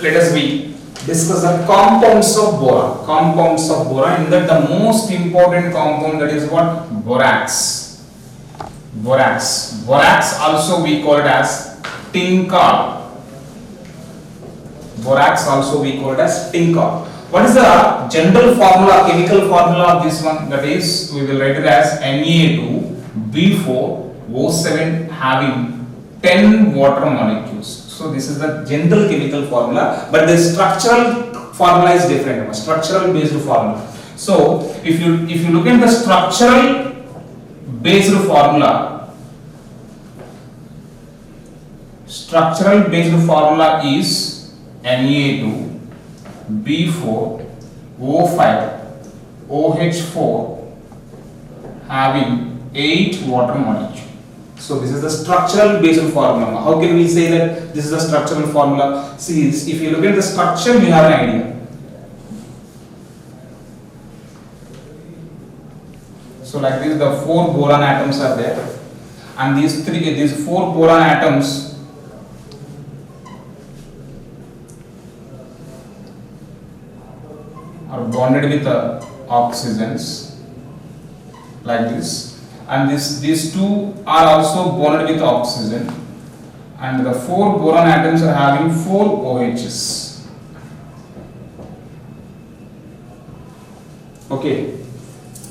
let us we discuss the compounds of boron. Compounds of boron. In that the most important compound, that is what? Borax. Borax. Borax also we call it as tincal. Borax also we call it as tincal. What is the general formula, chemical formula of this one? That is, we will write it as Na2B4O7 having 10 water molecules. So this is the general chemical formula, but the structural formula is different. Structural based formula. So if you look at the structural based formula, is Na2B4O5OH4 having 8 water molecules. So this is the structural based formula. How can we say that this is the structural formula? See, if you look at the structure, you have an idea. So like this, the 4 boron atoms are there, and these 4 boron atoms are bonded with oxygens like this. And these two are also bonded with oxygen, and the 4 boron atoms are having 4 OHs. Okay.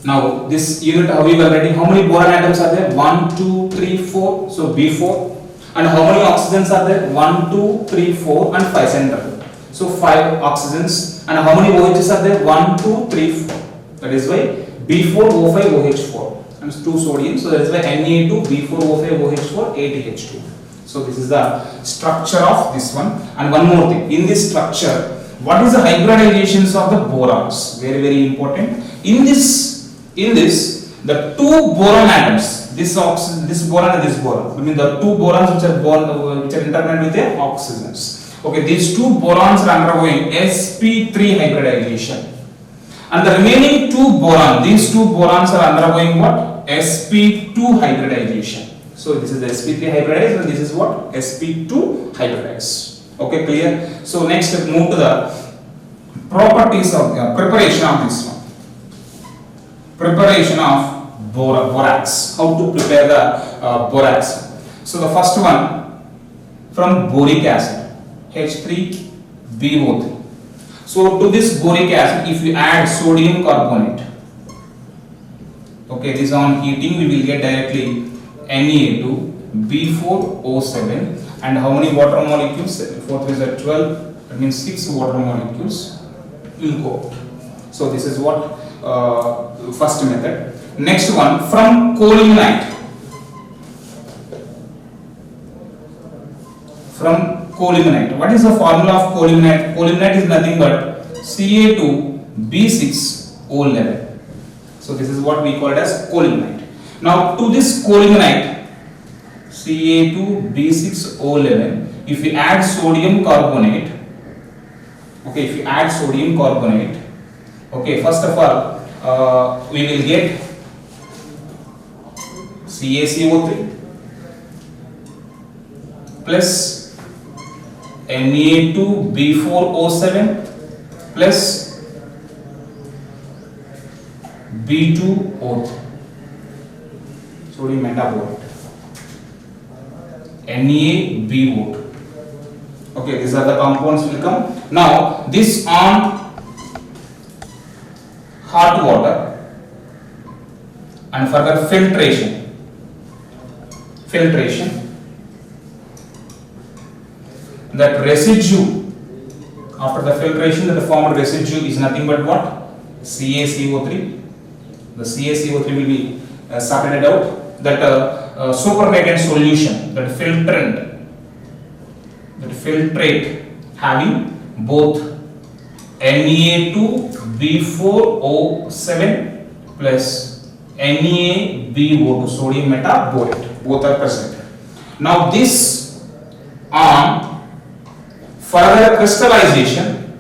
Now this unit, how we were writing, how many boron atoms are there? 1, 2, 3, 4. So B4. And how many oxygens are there? 1, 2, 3, 4, and 5 central. So 5 oxygens. And how many OHs are there? 1, 2, 3, 4. That is why B4O5OH4. And 2 sodium, so that is why Na2B4O5OH4 8H2. So this is the structure of this one. And one more thing, in this structure, what is the hybridizations of the borons? Very, very important. In this, the 2 boron atoms, this boron and this boron, I mean the 2 borons which are intertwined with the oxygens. Okay, these 2 borons are undergoing sp3 hybridization. And the remaining 2 boron, these 2 borons are undergoing what? sp2 hybridization. So this is the sp3 hybridized, and this is what? sp2 hybridized. Okay, clear? So next move to the properties of preparation of this one. Preparation of borax. How to prepare the borax? So the first one, from boric acid, H3BO3. So to this boric acid, if you add sodium carbonate, okay, this on heating we will get directly Na2B4O7, and how many water molecules? 4 is 12, that means 6 water molecules will go out. So this is what first method. Next one, from coeliminate. From coeliminate. What is the formula of coeliminate? Coeliminate is nothing but Ca2B6O11. So this is what we call it as coeliminate. Now to this coeliminate, Ca2B6O11, if we add sodium carbonate, okay, if you add sodium carbonate, okay, first of all, we will get CaCO3 plus Na2B4O7 plus B2O3, sodium metabolite, NaBO2. Okay, these are the compounds will come. Now this on hot water and further filtration. That residue, after the filtration, that the formed residue is nothing but what? CaCO3. The CaCO3 will be separated out. That supernatant solution, that filtrate having both Na2B4O7 plus NaBO2, sodium metabolite, both are present. Now this on further crystallization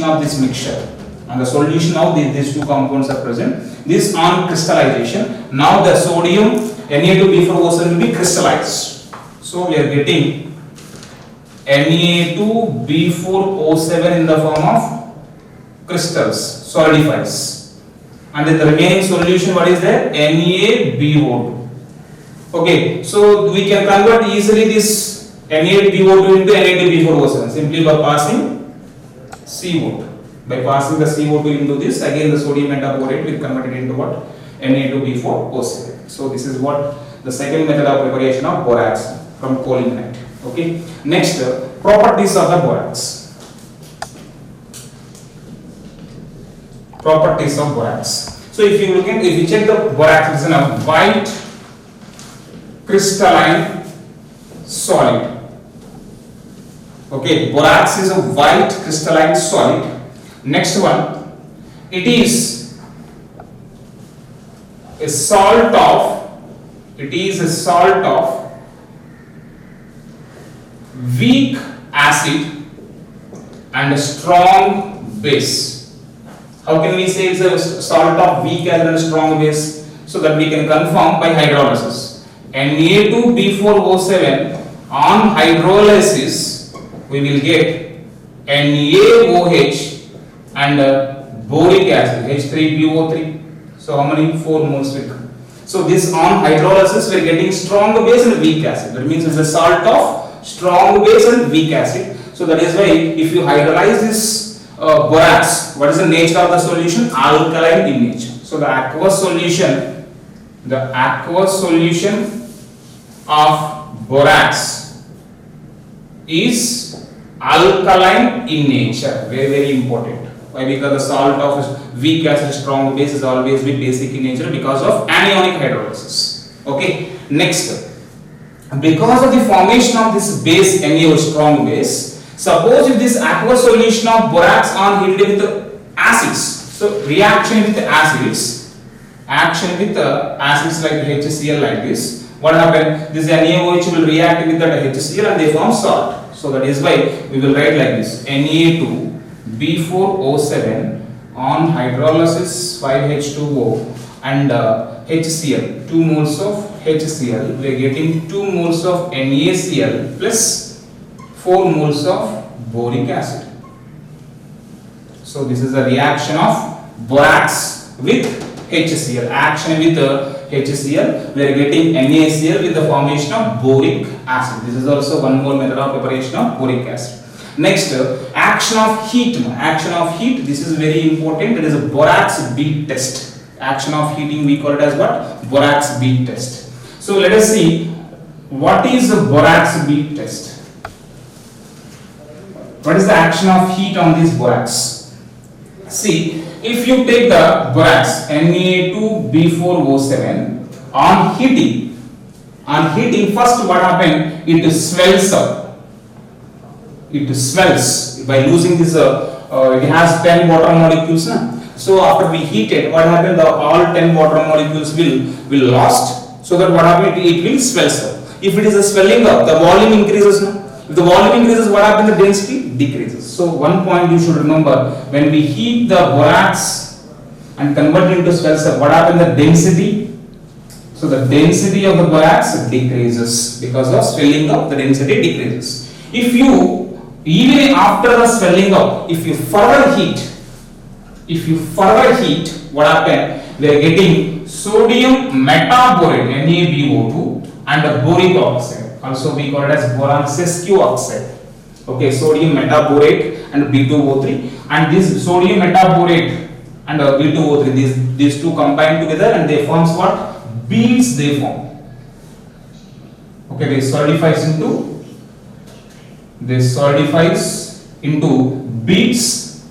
of this mixture, and the solution of these 2 compounds are present. This on crystallization, now the sodium Na2B4O7 will be crystallized. So we are getting Na2B4O7 in the form of crystals, solidifies. And then the remaining solution, what is there? NaBO2. Okay, so we can convert easily this Na2BO2 into Na2B4O7 simply by passing CO2. By passing the CO2 into this, again the sodium metaborate will convert it into what? Na2B4O7. So this is what the second method of preparation of borax from coelimenite. Okay. Next, properties of the borax. Properties of borax. So if you check the borax, it is a white crystalline solid. Okay, borax is a white crystalline solid. Next one, it is a salt of weak acid and a strong base. How can we say it's a salt of weak acid and strong base? So that we can confirm by hydrolysis. Na2B4O7 on hydrolysis we will get NaOH and boric acid H3PO3. So how many? 4 moles will come. So this on hydrolysis we are getting strong base and weak acid. That means it's a salt of strong base and weak acid. So that is why if you hydrolyze this borax, what is the nature of the solution? Alkaline in nature. So the aqueous solution of borax is alkaline in nature. Very, very important. Why? Because the salt of weak acid strong base is always be basic in nature because of anionic hydrolysis. Okay. Next, because of the formation of this base NaO strong base, suppose if this aqueous solution of borax on heated with acids, so reaction with acids like HCl like this, what happens? This NaOH will react with that HCl and they form salt. So that is why we will write like this: Na2B4O7 on hydrolysis 5H2O and HCl, 2 moles of HCl, we are getting 2 moles of NaCl plus 4 moles of boric acid. So this is a reaction of borax with HCl. Action with HCl, we are getting NaCl with the formation of boric acid. This is also one more method of preparation of boric acid. Next, action of heat. Action of heat, this is very important. It is a borax bead test. Action of heating we call it as what? Borax bead test. So let us see what is a borax bead test. What is the action of heat on this borax? See, if you take the borax Na2B4O7 on heating, first what happened? It swells up. It swells by losing this. It has 10 water molecules. So after we heat it, what happened? All 10 water molecules will lost. So that what happened? It will swells up. If it is a swelling up, the volume increases. If the volume increases, what happens? The density decreases. So one point you should remember: when we heat the borax and convert it into swells up, what happens? The density. So the density of the borax decreases because of swelling up. The density decreases. If you even after the swelling up, if you further heat, what happens? We are getting sodium metaborate NaBO2 and a boric oxide. Also we call it as boron sesquio oxide. Okay, sodium metaborate and B2O3, and this sodium metaborate and B2O3, these two combine together and they forms what? Beads they form. Okay, they solidifies into beads,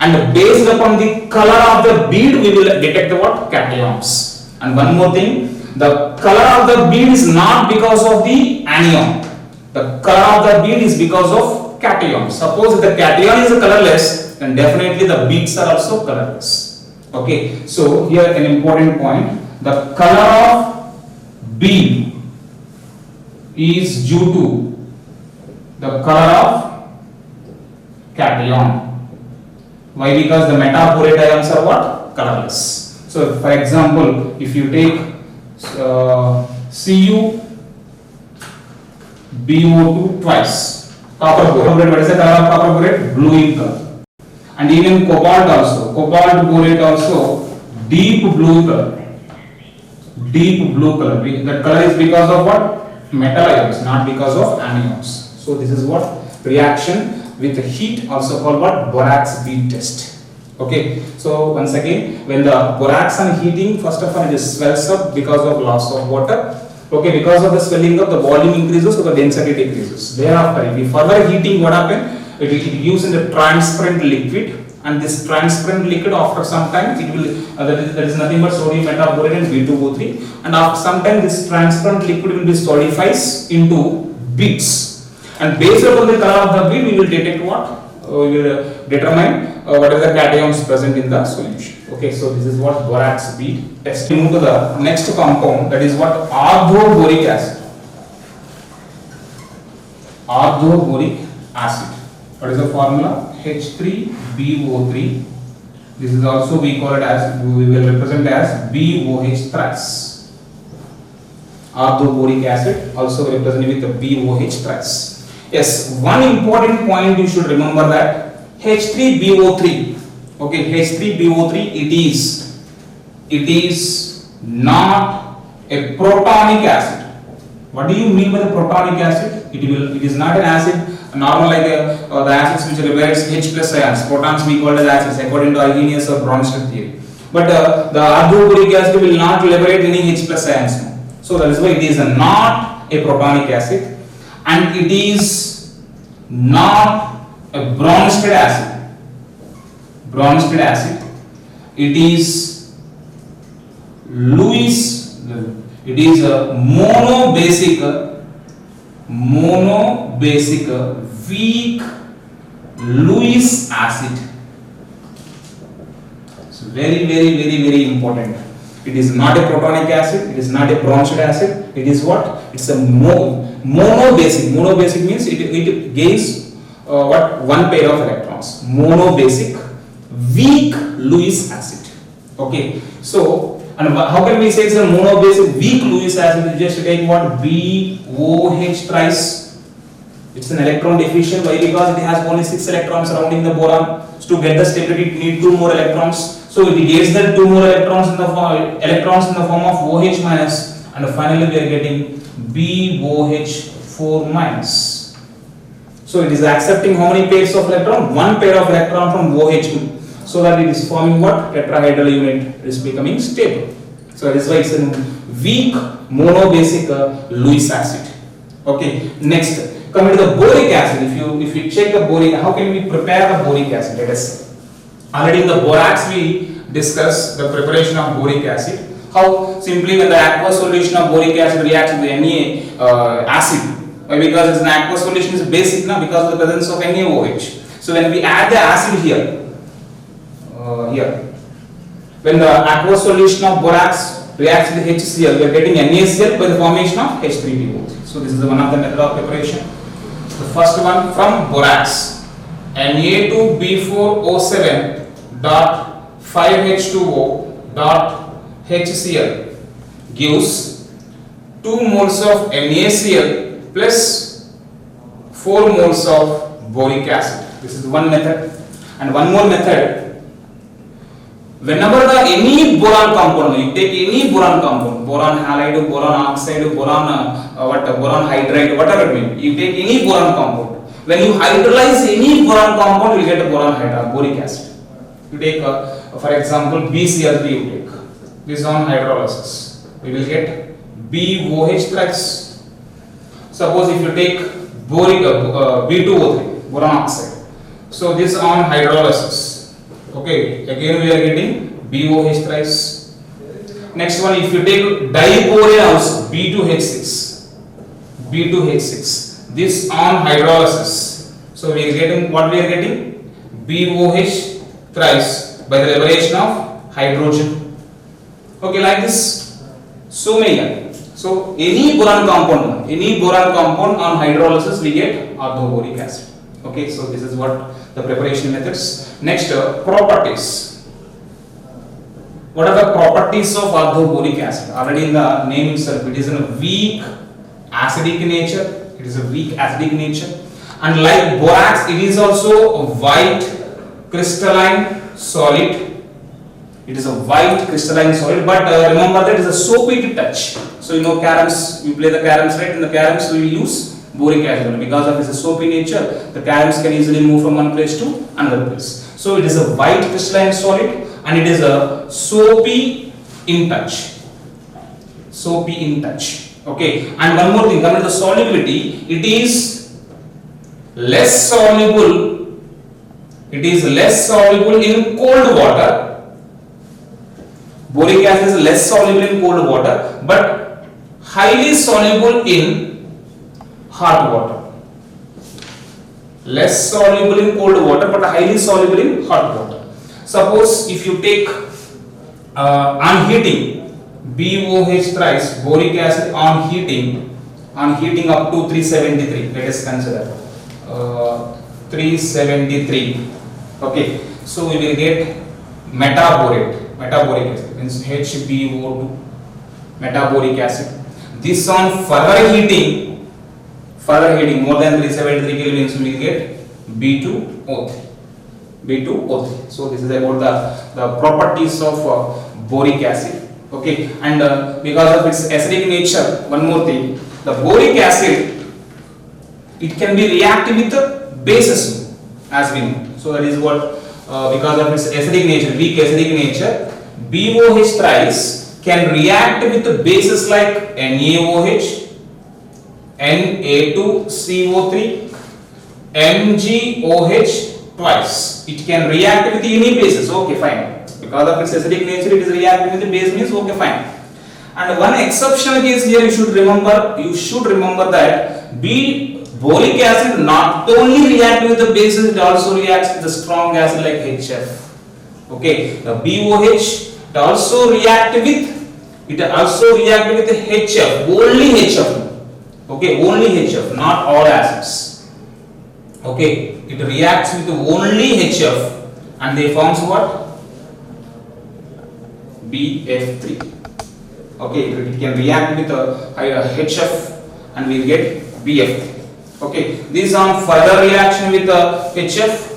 and based upon the color of the bead we will detect the what? Cations. And one more thing, the color of the bead is not because of the anion. The color of the bead is because of cation. Suppose if the cation is colorless, then definitely the beads are also colorless. Okay, so here an important point: the color of bead is due to the color of cation. Why? Because the metaborate ions are what? Colorless. So for example, if you take CuBO2 twice, Copper borate. What is the color of copper borate? Blue in color. And even cobalt also. Cobalt borate also deep blue color. Deep blue color. That color is because of what? Metal ions, not because of anions. So this is what reaction with heat, also called what? Borax bead test. Okay. So once again, when the borax on heating, first of all it swells up because of loss of water. Okay, because of the swelling up, the volume increases, so the density decreases. Thereafter, if we further heating, what happens? It will use in the transparent liquid, and this transparent liquid after some time it will that is nothing but sodium metaborate and B2O3, and after some time this transparent liquid will be solidifies into beads, and based upon the color of the bead we will detect what? We will determine what is the cations present in the solution. Okay, so this is what borax bead test. We move to the next compound, that is what? Orthoboric acid. Orthoboric acid. What is the formula? H3BO3. This is also we call it as, we will represent as BOH thrice. Orthoboric acid also represented with the BOH thrice. Yes, one important point you should remember that H3BO3. Okay, H3BO3 it is not a protonic acid. What do you mean by the protonic acid? It is not an acid normal like the acids which liberates H plus ions. Protons we call as acids according to Arrhenius or Bronsted theory. But the orthoboric acid will not liberate any H plus ions. So that is why it is not a protonic acid, and it is not a Bronsted acid. Bronsted acid. It is Lewis. It is a monobasic weak Lewis acid. So very important. It is not a protonic acid. It is not a Bronsted acid. It is what? It's a monobasic. Monobasic means it gains what? One pair of electrons. Monobasic weak Lewis acid. Okay. So, and how can we say it's a monobasic weak Lewis acid? You just take what? BOH thrice. It's an electron deficient. Why? Because it has only 6 electrons surrounding the boron. So to get the stability, it needs 2 more electrons. So it gives them 2 more electrons in the form of OH minus, and finally we are getting BOH 4 minus. So it is accepting how many pairs of electron? 1 pair of electron from OH2. So that it is forming what? Tetrahedral unit. It is becoming stable. So that is why it's a weak monobasic Lewis acid. Okay. Next, coming to the boric acid. If you check the boric, how can we prepare the boric acid? Let us see. Already in the borax we discussed the preparation of boric acid. How? Simply when the aqueous solution of boric acid reacts with Na acid. Why? Because it's an aqueous solution is basic now because of the presence of NaOH. So when we add the acid here, when the aqueous solution of borax reacts with HCl, we are getting NaCl by the formation of H3BO3. So this is one of the method of preparation. The first one from borax, Na2B4O7 dot 5H2O dot HCl gives 2 moles of NaCl plus 4 moles of boric acid. This is one method. And one more method. Whenever any boron compound, you take any boron compound, boron halide, boron oxide, boron boron hydride, whatever it means, you take any boron compound. When you hydrolyze any boron compound, you get a boric acid. You take, for example, BCl3. You take this on hydrolysis, we will get BOH thrice. Suppose if you take B2O3, boron oxide. So this on hydrolysis. Okay, again we are getting BOH thrice. Next one, if you take diboron also, B2H6, this on hydrolysis. So we are getting what we are getting? BOH thrice by the liberation of hydrogen. Okay, like this. So many. So any boron compound on hydrolysis we get orthoboric acid. Okay, so this is what the preparation methods. Next, properties. What are the properties of orthoboric acid? Already in the name itself, it is a weak acidic nature. It is a weak acidic nature, And like borax, it is also a white crystalline solid. It is a white crystalline solid, but remember that it is a soapy to touch. So you know caroms, we play the caroms, right? In the caroms we will use boric acid because of its soapy nature. The caroms can easily move from one place to another place. So it is a white crystalline solid and it is a soapy in touch. Soapy in touch. Okay. And one more thing, coming to the solubility, it is less soluble. It is less soluble in cold water. Boric acid is less soluble in cold water, but highly soluble in hot water. Less soluble in cold water, but highly soluble in hot water. Suppose if you take on heating BOH thrice boric acid on heating up to 373. Let us consider 373. Okay, so we will get metaboric acid means HbO2 metaboric acid. This on further heating more than 373 kelvin, we will get B2O3. So this is about the properties of boric acid. Okay, and because of its acidic nature, one more thing, the boric acid, it can be reactive with the bases as we know. So that is what because of its acidic nature, weak acidic nature, BOH thrice can react with the bases like NaOH, Na2CO3, MgOH twice. It can react with any bases. Okay, fine. Because of its acidic nature, it is reacting with the base means okay, fine. And one exceptional case here you should remember that boric acid not only reacts with the bases, it also reacts with the strong acid like HF. Okay, the BOH it also react with the HF, only HF. Okay, only HF, not all acids. Okay, it reacts with only HF and they forms what? BF3. Okay, it can react with HF and we will get BF3. Okay, this on further reaction with HF.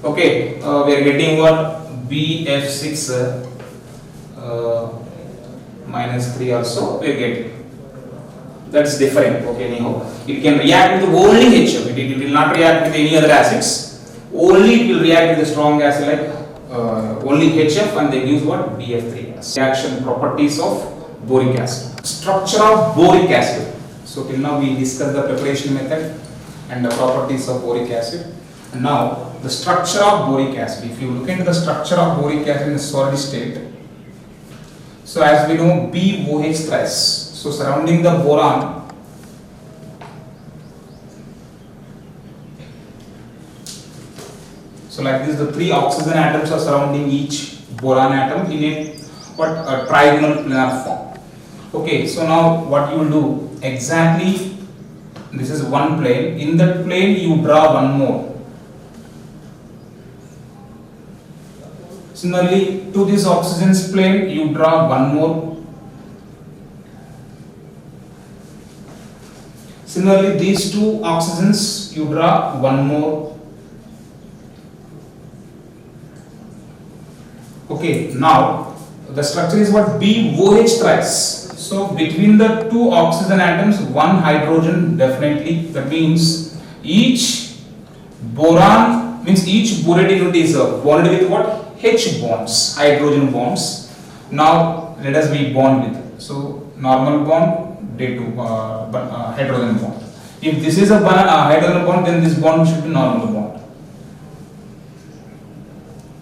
Okay, we are getting what? BF6 minus 3 also we are getting. That's different. Okay, anyhow, it can react with only HF. It will not react with any other acids. Only it will react with a strong acid like only HF, and they use what? BF3 acid. Reaction properties of boric acid. Structure of boric acid. So till now we discussed the preparation method and the properties of boric acid. And now the structure of boric acid. If you look into the structure of boric acid in a solid state, so as we know BOH thrice. So surrounding the boron, so like this, the 3 oxygen atoms are surrounding each boron atom in a trigonal planar form. Okay, so now what you will do exactly? This is one plane. In that plane, you draw one more. Similarly, to this oxygen's plane, you draw one more. Similarly, these 2 oxygens, you draw one more. Okay, now the structure is what? BOH thrice. So between the 2 oxygen atoms, 1 hydrogen definitely. That means each boron means each borate unit is bonded with what? H bonds, hydrogen bonds. Now let us be bond with. So normal bond. Hydrogen bond. If this is a hydrogen bond, then this bond should be normal bond.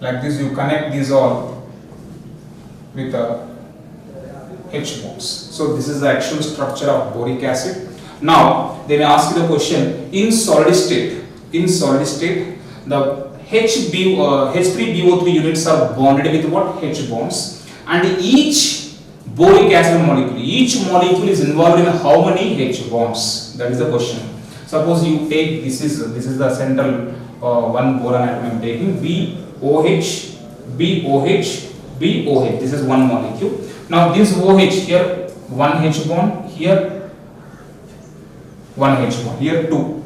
Like this, you connect these all with H bonds. So this is the actual structure of boric acid. Now they may ask you the question: in solid state, the H3BO3 units are bonded with what? H bonds, and each boric acid molecule, each molecule is involved in how many H bonds? That is the question. Suppose you take this is the central one boron atom I am taking, BOH, BOH, BOH. This is one molecule. Now this OH here, one H bond, here one H bond, here 2.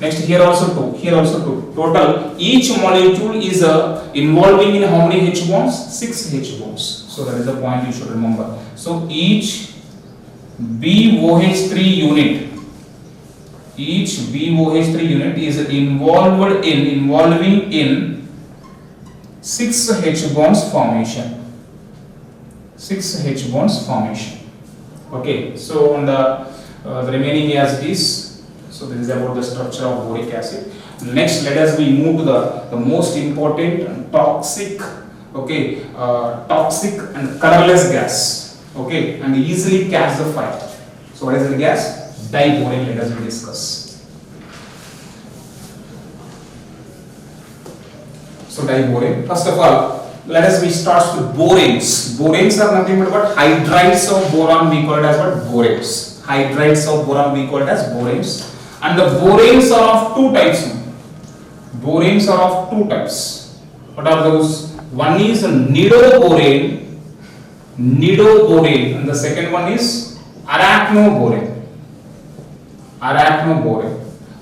Next here also 2, here also 2. Total each molecule is involving in how many H bonds? 6 H bonds. So that is the point you should remember. So each BOH3 unit, each BOH3 unit is involving in 6 H bonds formation. 6 H bonds formation. Okay, so on the remaining as it is. So this is about the structure of boric acid. Next, let us move to the most important and toxic, okay, toxic and colorless gas, okay, and easily catch the fire. So what is the gas? Diborane. Let us discuss. So diborane. First of all, let us start with boranes. Boranes are nothing but hydrides of boron. We call it as what? Boranes. Hydrides of boron we call it as boranes. And the boranes are of two types. Boranes are of two types. What are those? One is nidoborane, and the second one is arachnoborane.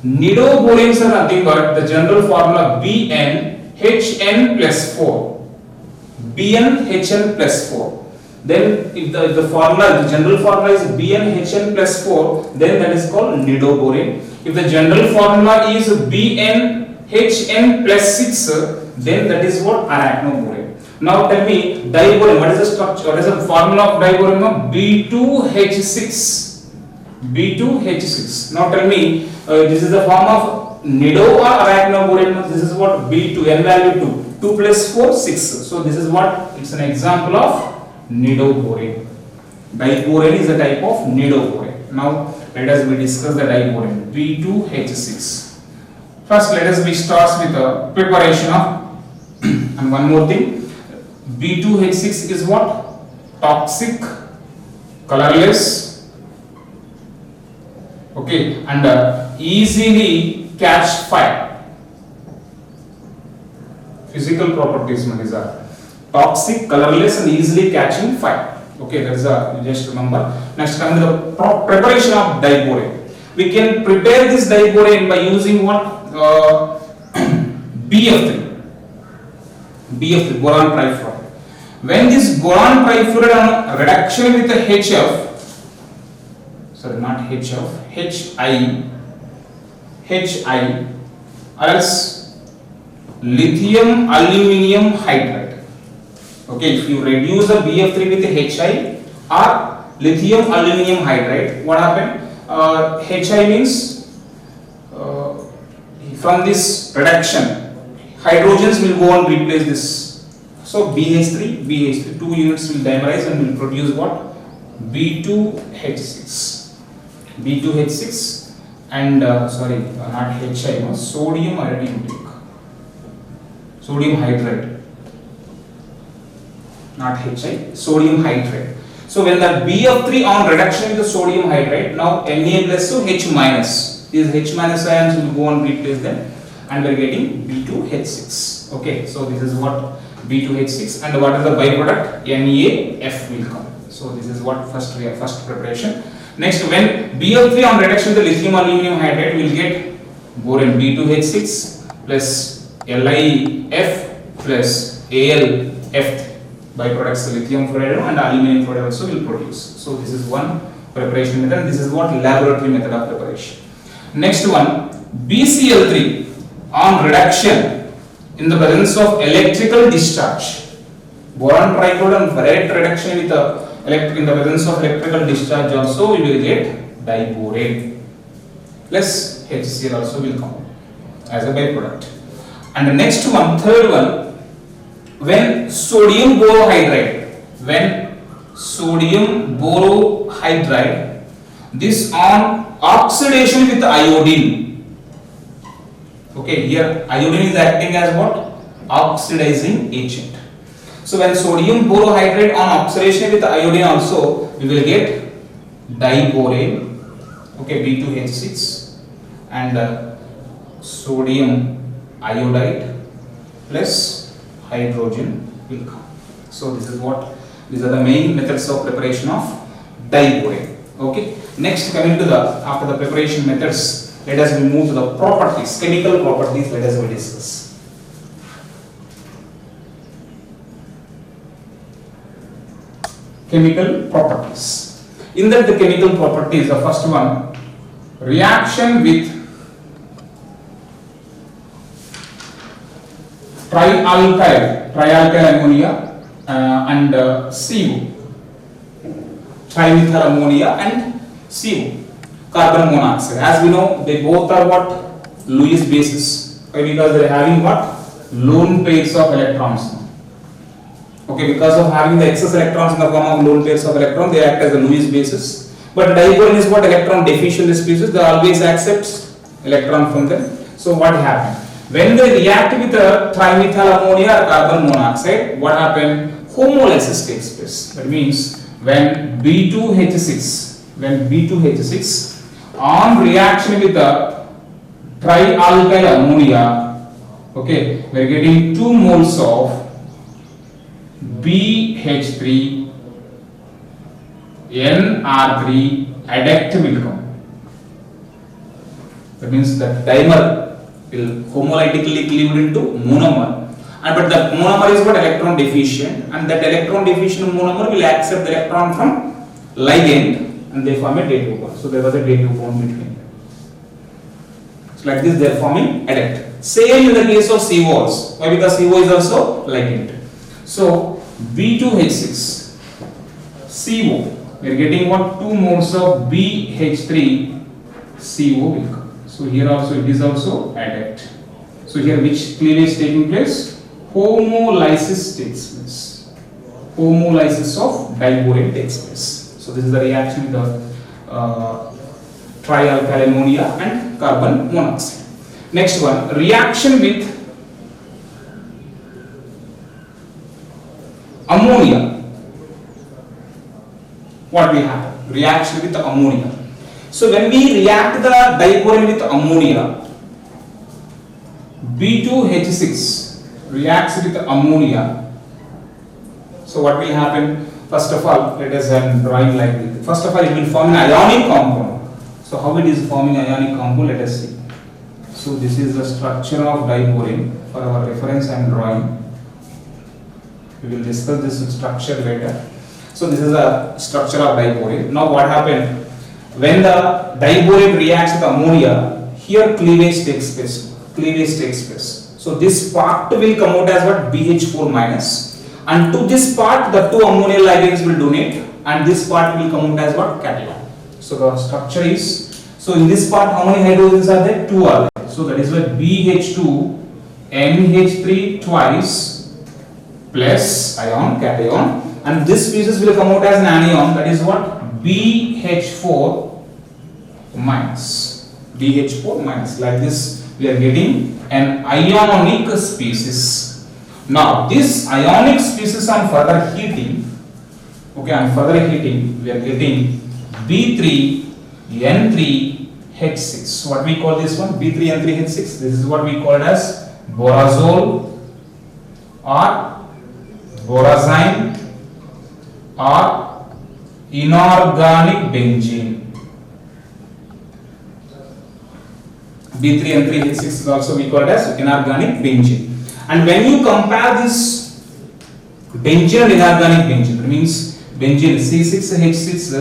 Nidoboranes are nothing but the general formula BnHn plus 4. BnHn plus 4. Then if the formula, the general formula is BnHn plus 4, then that is called nidoborane. If the general formula is BnHn plus 6, then that is what? Arachnoborane. Now tell me, diborane, what is the structure, what is the formula of diborane? B2H6. B2H6. Now tell me, this is the form of nido or arachnoborane. This is what? B2, n value 2. 2 plus 4, 6. So this is what? It's an example of nidoborane. Diborane is a type of nidoborane. Now let us discuss the diborane B2H6. First let us start with the preparation of and one more thing, B2H6 is what? Toxic, colorless, okay, and easily catch fire. Physical properties these are toxic, colorless, and easily catching fire. Okay, that's just remember. Next, coming to the preparation of diborane. We can prepare this diborane by using what? BF3, boron trifluoride. When this boron trifluoride on reduction with the HF, sorry, not HF, HI, or else lithium aluminium hydride. Okay, if you reduce the BF3 with the HI or lithium aluminium hydride, what happened? HI means from this reduction, hydrogens will go and replace this. So BH3, two units will dimerize and will produce what? B2H6 and sorry, not HI, no, sodium iodine sodium hydride. Not HI, sodium hydride. So when the BF3 on reduction with the sodium hydride, now Na plus to H minus. These H minus ions will go and replace them, and we are getting B2H6. Okay, so this is what B2H6, and what is the byproduct? NaF will come. So this is what first preparation. Next, when BF3 on reduction with the lithium aluminium hydride, we will get boron B2H6 plus LiF plus AlF. Byproducts lithium fluoride and aluminum fluoride also will produce. So this is one preparation method. This is what laboratory method of preparation. Next one, BCl3 on reduction in the presence of electrical discharge. Boron trifluoride on direct reduction with the in the presence of electrical discharge also we will get diborane plus HCl also will come as a byproduct. And the next one, third one, when sodium borohydride, this on oxidation with iodine. Okay, here iodine is acting as what? Oxidizing agent. So when sodium borohydride on oxidation with iodine also, we will get diborane, okay, B2H6 and sodium iodide plus hydrogen will come. So this is what, these are the main methods of preparation of diborane. Okay, next coming to the, after the preparation methods, let us move to the properties, chemical properties. Let us discuss. Chemical properties. In that, the chemical properties, the first one, reaction with trialkyl ammonia and CO, trimethyl ammonia and CO, carbon monoxide. As we know, they both are what? Lewis bases. Okay, because they are having what? Lone pairs of electrons. Okay, because of having the excess electrons in the form of lone pairs of electrons, they act as the Lewis bases. But dipole is what? Electron deficient species. They always accept electron from them. So what happened? When they react with trimethyl ammonia or carbon monoxide, what happened? Homolysis takes place. That means when B2H6 on reaction with the trialkyl ammonia, okay, we are getting 2 moles of BH3 NR3 adduct will come. That means the dimer will homolytically cleaved into monomer, and but the monomer is what? Electron deficient, and that electron deficient monomer will accept the electron from ligand and they form a day-2 bond. So there was a day-2 bond between them. So like this they are forming adduct. Same in the case of CO also. Why? Because CO is also ligand. So B2H6 CO, we are getting what? 2 moles of BH3 CO will come. So here also it is also adduct. So here which cleavage taking place? Homolysis takes place. Homolysis of diborane takes place. So this is the reaction with the trialkyl ammonia and carbon monoxide. Next one, reaction with ammonia. What will happen? Reaction with ammonia. So when we react the diborane with ammonia, B2H6 reacts with ammonia. So what will happen? First of all, let us drawing like this. First of all, it will form an ionic compound. So how it is forming ionic compound? Let us see. So this is the structure of diborane. For our reference, I am drawing. We will discuss this structure later. So this is a structure of diborane. Now what happened? When the diborane reacts with ammonia, here cleavage takes place. Cleavage takes place. So this part will come out as what? BH4 minus, and to this part the 2 ammonial ligands will donate, and this part will come out as what? Cation. So the structure is, so in this part how many hydrogens are there? 2 are there. So that is why BH2 NH3 twice plus ion, cation, and this species will come out as an anion, that is what? BH4 minus. BH4 minus. Like this we are getting an ionic species. Now this ionic species on further heating, okay, on further heating we are getting B3N3H6. What we call this one? B3N3H6. This is what we call as borazole or borazine or inorganic benzene. B3N3H6 is also we call as inorganic benzene. And when you compare this benzene and inorganic benzene, that means benzene C6H6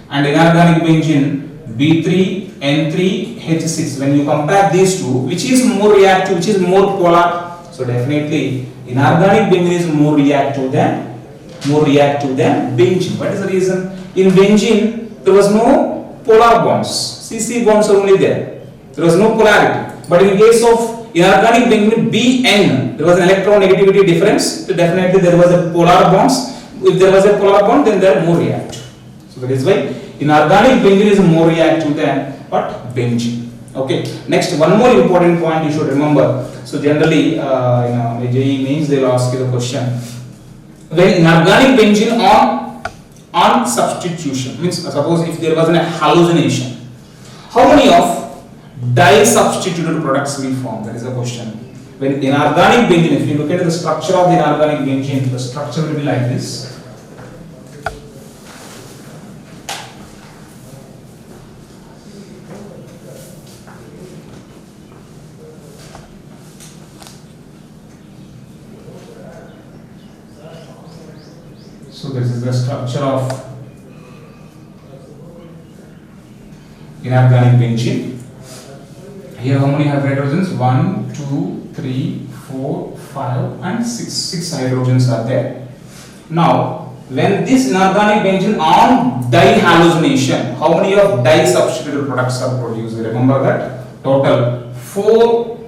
and inorganic benzene B3N3H6, when you compare these two, which is more reactive, which is more polar? So definitely inorganic benzene is more reactive than benzene. What is the reason? In benzene there was no polar bonds. CC bonds are only there. There was no polarity. But in case of inorganic benzene Bn, there was an electronegativity difference. So definitely there was a polar bonds. If there was a polar bond, then they are more reactive. So that is why inorganic benzene is more reactive than what? Benzene. Okay. Next, one more important point you should remember. So generally, in JEE means they will ask you the question: when inorganic benzene on substitution, means suppose if there was a hallucination, how many of di-substituted products will form? That is the question. When inorganic benzene, if you look at the structure of the inorganic benzene, the structure will be like this. this is the structure of inorganic benzene. Here how many hydrogens? 1, 2, 3, 4, 5 and 6. 6 hydrogens are there. Now, when this inorganic benzene on dihalogenation, how many of disubstituted products are produced? Remember that? Total 4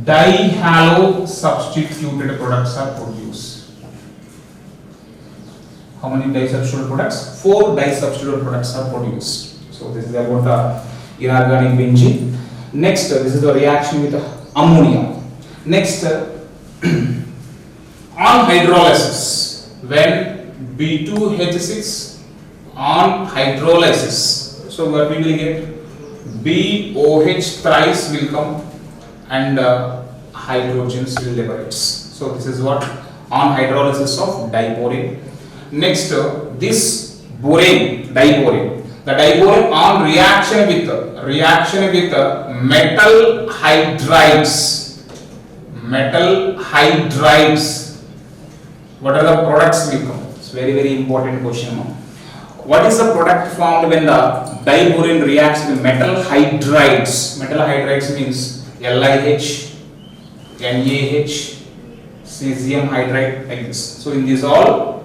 dihalo substituted products are produced. How many disubstituted products? 4 disubstituted products are produced. So this is about the inorganic benzene. Next, this is the reaction with ammonia. Next, on hydrolysis, when B2H6 on hydrolysis, so what we will get? BOH thrice will come and hydrogens will liberate. So this is what on hydrolysis of diborane. Next, this borane, diborane. The diborane on reaction with metal hydrides. Metal hydrides. What are the products will come? It's very important question. What is the product formed when the diborane reacts with metal hydrides? Metal hydrides means LiH, NaH, cesium hydride like this. So in this all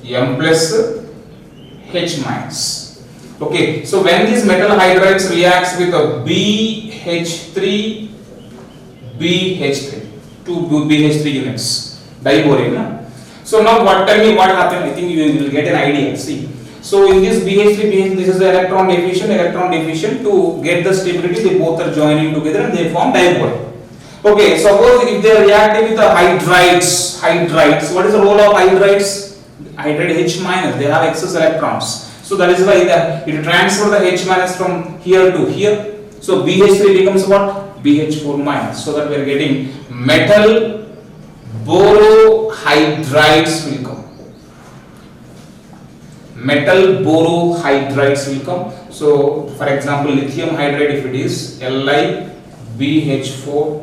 M plus H minus. Okay, so when these metal hydrides reacts with a BH3, two BH3 units, diborane. So now tell me what happened? I think you will get an idea. See, so in this BH3, this is the electron deficient. To get the stability, they both are joining together and they form diborane. Okay, suppose if they are reacting with the hydrides, what is the role of hydrides? Hydride H minus, they have excess electrons. So that is why it transfers the H minus from here to here. So BH3 becomes what? BH4 minus. So that we are getting metal borohydrides will come. Metal borohydrides will come. So for example, lithium hydride, if it is LiBH4,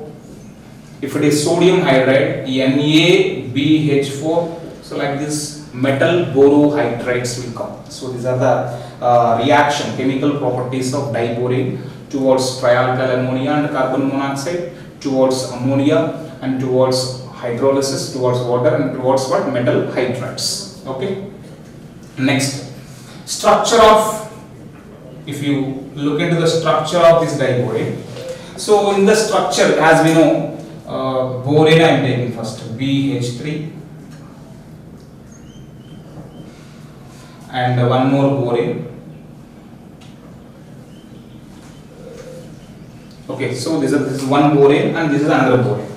if it is sodium hydride, NaBH4, so like this metal borohydrides will come. So these are the chemical properties of diborane towards trialkyl ammonia and carbon monoxide, towards ammonia and towards hydrolysis, towards water and towards what? Metal hydrides. Okay. Next, structure of, if you look into the structure of this diborane. So in the structure, as we know, borane I am taking first, BH3 and one more borane. Okay, so this is one borane and this is another borane.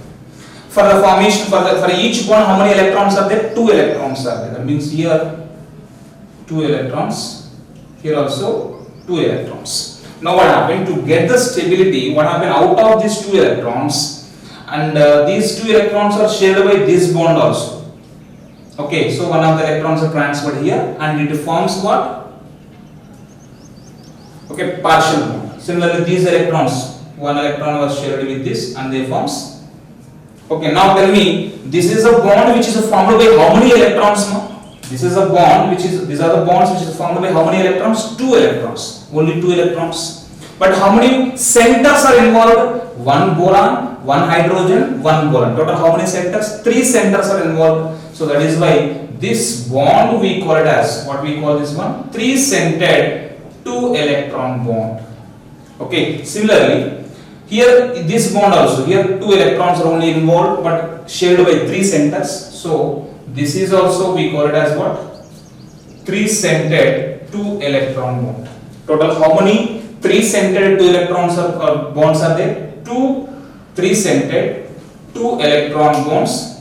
For the formation, for each bond, how many electrons are there? 2 electrons are there. That means here 2 electrons, here also 2 electrons. Now what happened? To get the stability, what happened out of these 2 electrons, and these 2 electrons are shared by this bond also. Okay, so one of the electrons are transferred here and it forms what? Okay, partial bond. Similarly, these electrons, one electron was shared with this and they forms. Okay, now tell me, this is a bond which is formed by how many electrons now? This is a bond which is, these are the bonds which is formed by how many electrons? 2 electrons, only 2 electrons. But how many centers are involved? 1 boron, 1 hydrogen, 1 boron. Total how many centers? 3 centers are involved. So that is why this bond we call it as, what we call this one? 3-centered 2-electron bond. Okay, similarly, here this bond also, here 2 electrons are only involved but shared by 3 centers. So this is also we call it as what? 3-centered 2-electron bond. Total how many 3-centered 2 electrons or bonds are there? 2 3-centered 2 electron bonds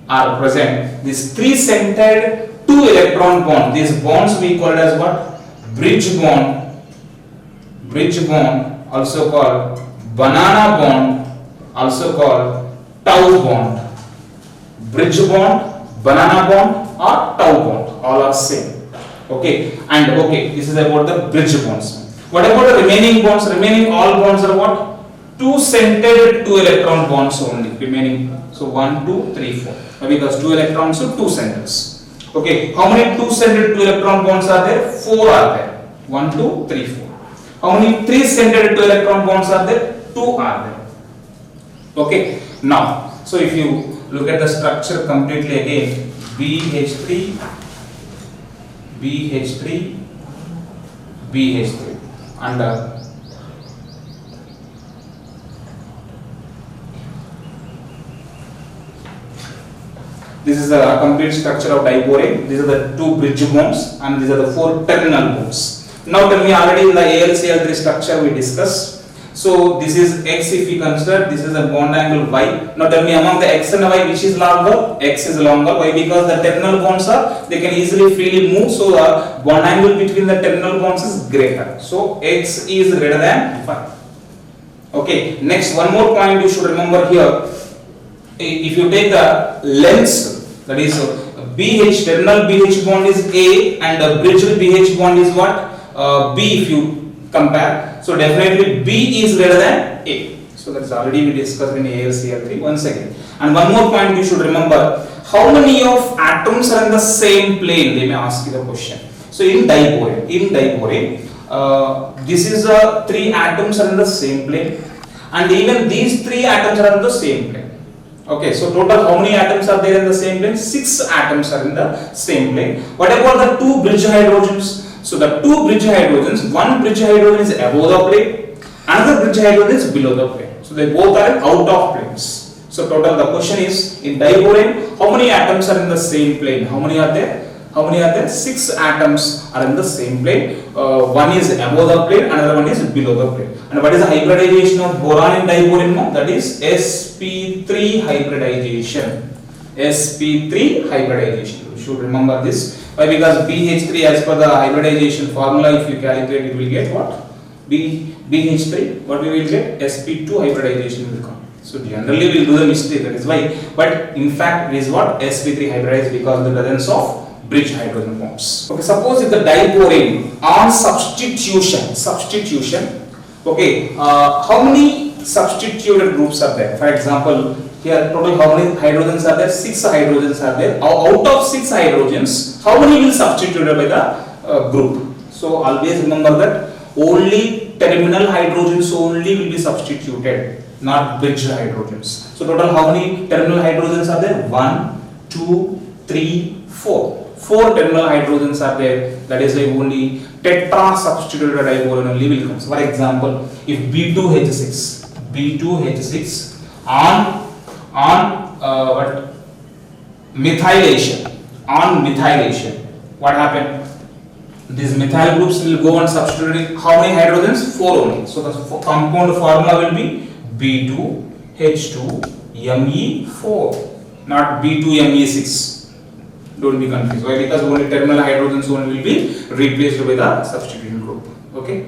are present. This 3-centered 2 electron bond, these bonds we call it as what? Bridge bond. Bridge bond, also called banana bond, also called tau bond. Bridge bond, banana bond or tau bond, all are same. Okay, and okay, this is about the bridge bonds. What about the remaining bonds? Remaining all bonds are what? 2-centered 2 electron bonds only remaining. So 1, 2, 3, 4. Because 2 electrons, so 2 centers. Okay, how many 2-centered 2-electron bonds are there? 4 are there. 1, 2, 3, 4. How many 3-centered 2-electron bonds are there? 2 are there. Okay, now, so if you look at the structure completely again, BH3, BH3, BH3, and this is the complete structure of diborane. These are the 2 bridge bonds and these are the 4 terminal bonds. Now tell me, already in the AlCl3 structure we discussed. So this is X if we consider, this is a bond angle Y. Now tell me, among the X and Y which is longer? X is longer. Why? Because the terminal bonds are, they can easily freely move, so the bond angle between the terminal bonds is greater. So X is greater than Y. Okay, next one more point you should remember here. If you take the lengths, that is BH, terminal BH bond is A and the bridged BH bond is what? B if you compare. So definitely B is greater than A. So that's already we discussed in AlCl3 once again. And one more point you should remember, how many of atoms are in the same plane? They may ask you the question. So in diborane, this is 3 atoms are in the same plane, and even these 3 atoms are in the same plane. Okay, so total how many atoms are there in the same plane? 6 atoms are in the same plane. What about the 2 bridge hydrogens? So the 2 bridge hydrogens, one bridge hydrogen is above the plane, another bridge hydrogen is below the plane. So they both are out of planes. So total the question is, in diborane, how many atoms are in the same plane? How many are there? 6 atoms are in the same plane. One is above the plane, another one is below the plane. And what is the hybridization of boron in diborane? That is sp3 hybridization. sp3 hybridization. You should remember this. Why? Because BH3, as per the hybridization formula, if you calculate, it will get what? BH3, what we will get? sp2 hybridization will come. So generally we will do the mistake, that is why. But in fact, it is what? sp3 hybridized because of the presence of bridge hydrogen bonds. Okay, suppose if the diborane on substitution, okay, how many substituted groups are there? For example, here total how many hydrogens are there? 6 hydrogens are there. Out of 6 hydrogens, how many will substituted by the group? So always remember that only terminal hydrogens only will be substituted, not bridge hydrogens. So total how many terminal hydrogens are there? 1, 2, 3, 4. 4 terminal hydrogens are there. That is why only tetra substituted diborane only will come. So for example, if B2H6 on what methylation, what happened? These methyl groups will go and substitute how many hydrogens? 4 only. So the compound formula will be B2H2Me4, not B2Me6. Don't be confused. Why? Because only terminal hydrogens only will be replaced with a substituting group.